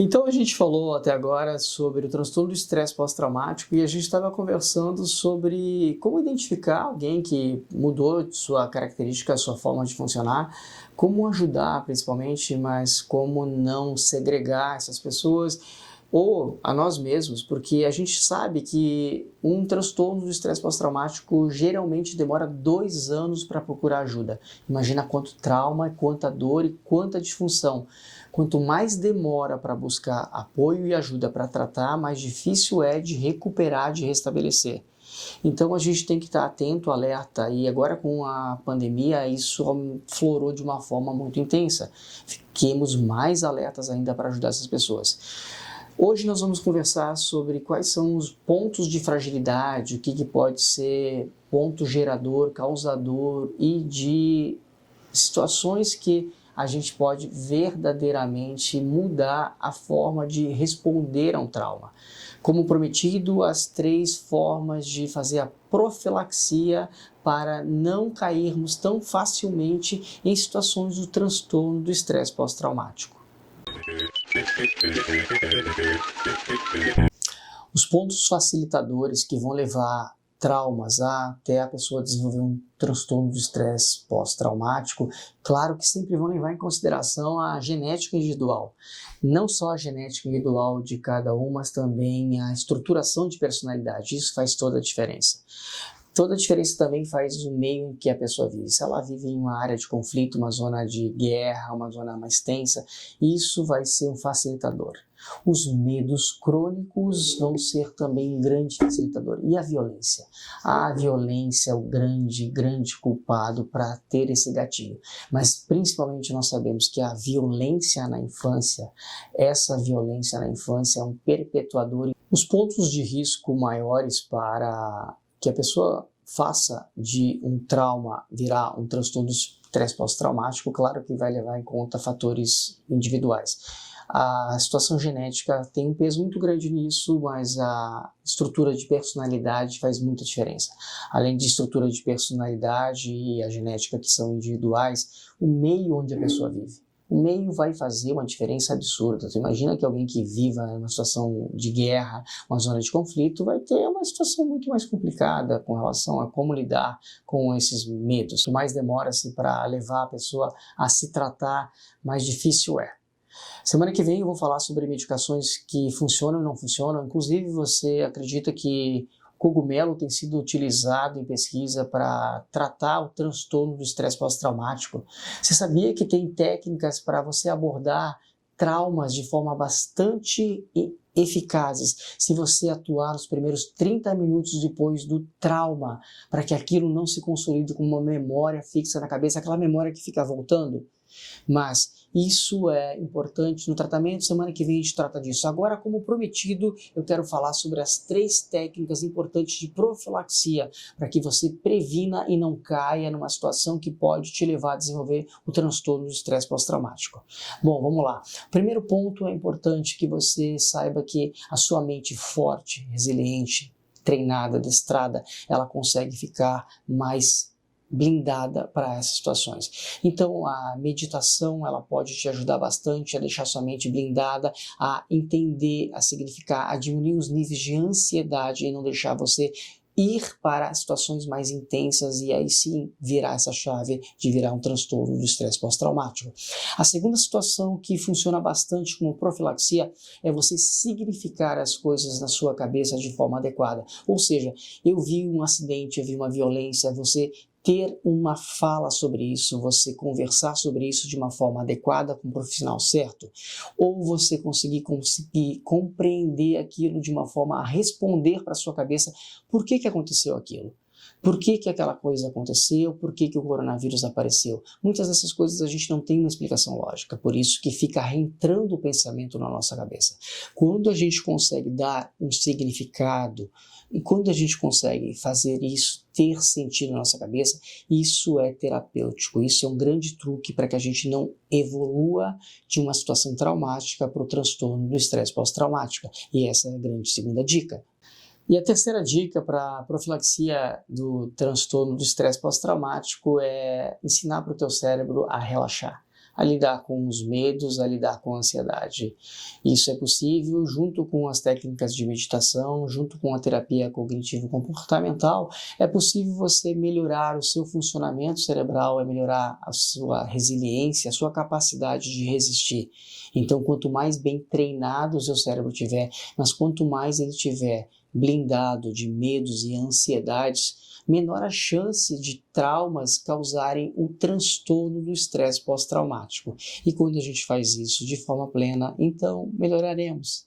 Então a gente falou até agora sobre o transtorno do estresse pós-traumático e a gente estava conversando sobre como identificar alguém que mudou sua característica, sua forma de funcionar, como ajudar principalmente, mas como não segregar essas pessoas ou a nós mesmos, porque a gente sabe que um transtorno do estresse pós-traumático geralmente demora 2 anos para procurar ajuda. Imagina quanto trauma, quanta dor e quanta disfunção. Quanto mais demora para buscar apoio e ajuda para tratar, mais difícil é de recuperar, de restabelecer. Então a gente tem que estar atento, alerta, e agora com a pandemia isso florou de uma forma muito intensa. Fiquemos mais alertas ainda para ajudar essas pessoas. Hoje nós vamos conversar sobre quais são os pontos de fragilidade, o que pode ser ponto gerador, causador e de situações que a gente pode verdadeiramente mudar a forma de responder a um trauma. Como prometido, as 3 formas de fazer a profilaxia para não cairmos tão facilmente em situações do transtorno do estresse pós-traumático. Os pontos facilitadores que vão levar traumas até a pessoa desenvolver um transtorno do estresse pós-traumático, claro que sempre vão levar em consideração a genética individual. Não só a genética individual de cada um, mas também a estruturação de personalidade. Isso faz toda a diferença. Toda a diferença também faz o meio em que a pessoa vive. Se ela vive em uma área de conflito, uma zona de guerra, uma zona mais tensa, isso vai ser um facilitador. Os medos crônicos vão ser também um grande facilitador. E a violência? A violência é o grande culpado para ter esse gatilho. Mas principalmente nós sabemos que a violência na infância, essa violência na infância é um perpetuador. Os pontos de risco maiores para que a pessoa faça de um trauma virar um transtorno de estresse pós-traumático, claro que vai levar em conta fatores individuais. A situação genética tem um peso muito grande nisso, mas a estrutura de personalidade faz muita diferença. Além de estrutura de personalidade e a genética que são individuais, o meio onde a pessoa vive. O meio vai fazer uma diferença absurda. Você imagina que alguém que viva numa situação de guerra, uma zona de conflito, vai ter uma situação muito mais complicada com relação a como lidar com esses medos. Quanto mais demora-se para levar a pessoa a se tratar, mais difícil é. Semana que vem eu vou falar sobre medicações que funcionam e não funcionam. Inclusive, você acredita que cogumelo tem sido utilizado em pesquisa para tratar o transtorno do estresse pós-traumático? Você sabia que tem técnicas para você abordar traumas de forma bastante eficazes se você atuar nos primeiros 30 minutos depois do trauma, para que aquilo não se consolide como uma memória fixa na cabeça, aquela memória que fica voltando? Mas isso é importante no tratamento. Semana que vem a gente trata disso. Agora, como prometido, eu quero falar sobre as 3 técnicas importantes de profilaxia para que você previna e não caia numa situação que pode te levar a desenvolver o transtorno do estresse pós-traumático. Bom, vamos lá. Primeiro ponto, é importante que você saiba que a sua mente forte, resiliente, treinada, adestrada, ela consegue ficar mais blindada para essas situações. Então a meditação ela pode te ajudar bastante a deixar sua mente blindada, a entender, a significar, a diminuir os níveis de ansiedade e não deixar você ir para situações mais intensas e aí sim virar essa chave de virar um transtorno do estresse pós-traumático. A segunda situação que funciona bastante como profilaxia é você significar as coisas na sua cabeça de forma adequada. Ou seja, eu vi um acidente, eu vi uma violência, você ter uma fala sobre isso, você conversar sobre isso de uma forma adequada com o profissional certo, ou você conseguir compreender aquilo de uma forma a responder para a sua cabeça por que aconteceu aquilo. Por que aquela coisa aconteceu? Por que o coronavírus apareceu? Muitas dessas coisas a gente não tem uma explicação lógica, por isso que fica reentrando o pensamento na nossa cabeça. Quando a gente consegue dar um significado e quando a gente consegue fazer isso ter sentido na nossa cabeça, isso é terapêutico, isso é um grande truque para que a gente não evolua de uma situação traumática para o transtorno do estresse pós-traumático. E essa é a grande segunda dica. E a terceira dica para a profilaxia do transtorno do estresse pós-traumático é ensinar para o teu cérebro a relaxar. a lidar com os medos, a lidar com a ansiedade. Isso é possível junto com as técnicas de meditação, junto com a terapia cognitivo-comportamental. É possível você melhorar o seu funcionamento cerebral, melhorar a sua resiliência, a sua capacidade de resistir. Então, quanto mais bem treinado o seu cérebro tiver, mas quanto mais ele tiver blindado de medos e ansiedades, menor a chance de traumas causarem um transtorno do estresse pós-traumático. E quando a gente faz isso de forma plena, então melhoraremos.